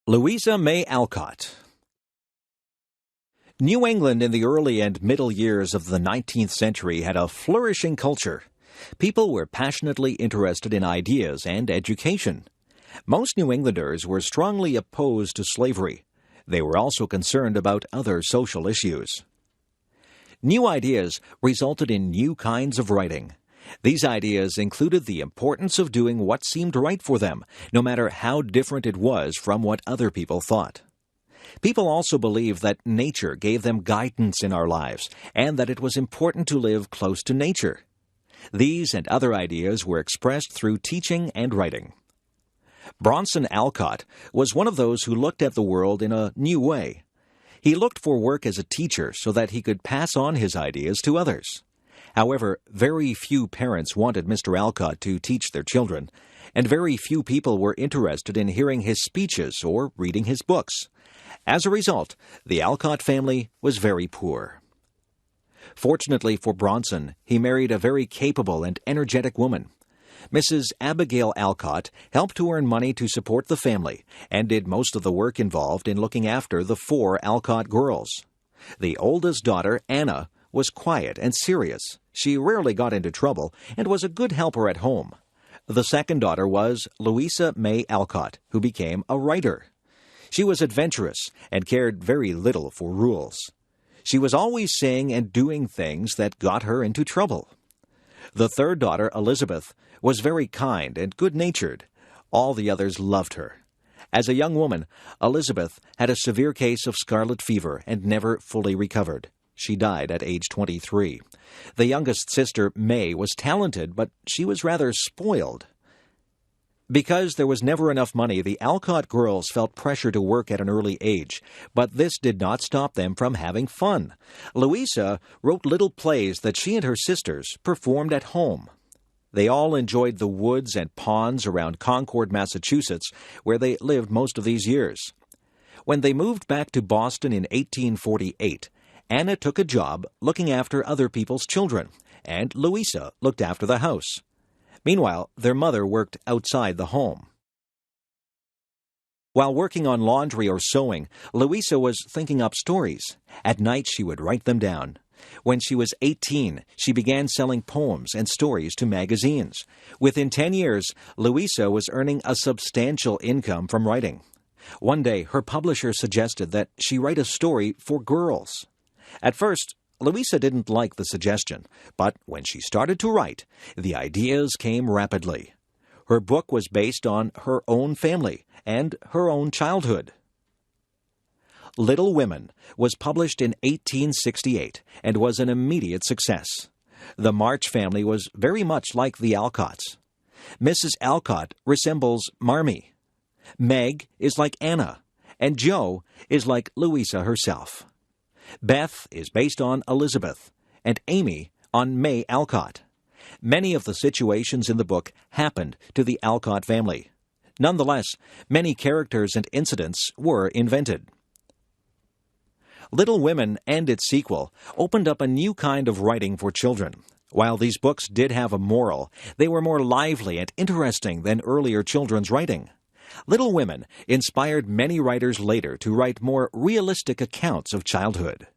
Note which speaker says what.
Speaker 1: Louisa May Alcott. New England in the early and middle years of the 19th century had a flourishing culture. People were passionately interested in ideas and education. Most New Englanders were strongly opposed to slavery. They were also concerned about other social issues. New ideas resulted in new kinds of writing. These ideas included the importance of doing what seemed right for them, no matter how different it was from what other people thought. People also believed that nature gave them guidance in our lives, and that it was important to live close to nature. These and other ideas were expressed through teaching and writing. Bronson Alcott was one of those who looked at the world in a new way. He looked for work as a teacher so that he could pass on his ideas to others. However, very few parents wanted Mr. Alcott to teach their children, and very few people were interested in hearing his speeches or reading his books. As a result, the Alcott family was very poor. Fortunately for Bronson, he married a very capable and energetic woman. Mrs. Abigail Alcott helped to earn money to support the family and did most of the work involved in looking after the 4 Alcott girls. The oldest daughter, Anna, was quiet and serious. She rarely got into trouble and was a good helper at home. The second daughter was Louisa May Alcott, who became a writer. She was adventurous and cared very little for rules. She was always saying and doing things that got her into trouble. The third daughter, Elizabeth, was very kind and good-natured. All the others loved her. As a young woman, Elizabeth had a severe case of scarlet fever and never fully recovered. She died at age 23. The youngest sister, May, was talented, but she was rather spoiled. Because there was never enough money, the Alcott girls felt pressure to work at an early age, but this did not stop them from having fun. Louisa wrote little plays that she and her sisters performed at home. They all enjoyed the woods and ponds around Concord, Massachusetts, where they lived most of these years. When they moved back to Boston in 1848, Anna took a job looking after other people's children, and Louisa looked after the house. Meanwhile, their mother worked outside the home. While working on laundry or sewing, Louisa was thinking up stories. At night, she would write them down. When she was 18, she began selling poems and stories to magazines. Within 10 years, Louisa was earning a substantial income from writing. One day, her publisher suggested that she write a story for girls. At first, Louisa didn't like the suggestion, but when she started to write, the ideas came rapidly. Her book was based on her own family and her own childhood. Little Women was published in 1868 and was an immediate success. The March family was very much like the Alcotts. Mrs. Alcott resembles Marmee. Meg is like Anna, and Jo is like Louisa herself. Beth is based on Elizabeth, and Amy on May Alcott. Many of the situations in the book happened to the Alcott family. Nonetheless, many characters and incidents were invented. Little Women and its sequel opened up a new kind of writing for children. While these books did have a moral, they were more lively and interesting than earlier children's writing. Little Women inspired many writers later to write more realistic accounts of childhood.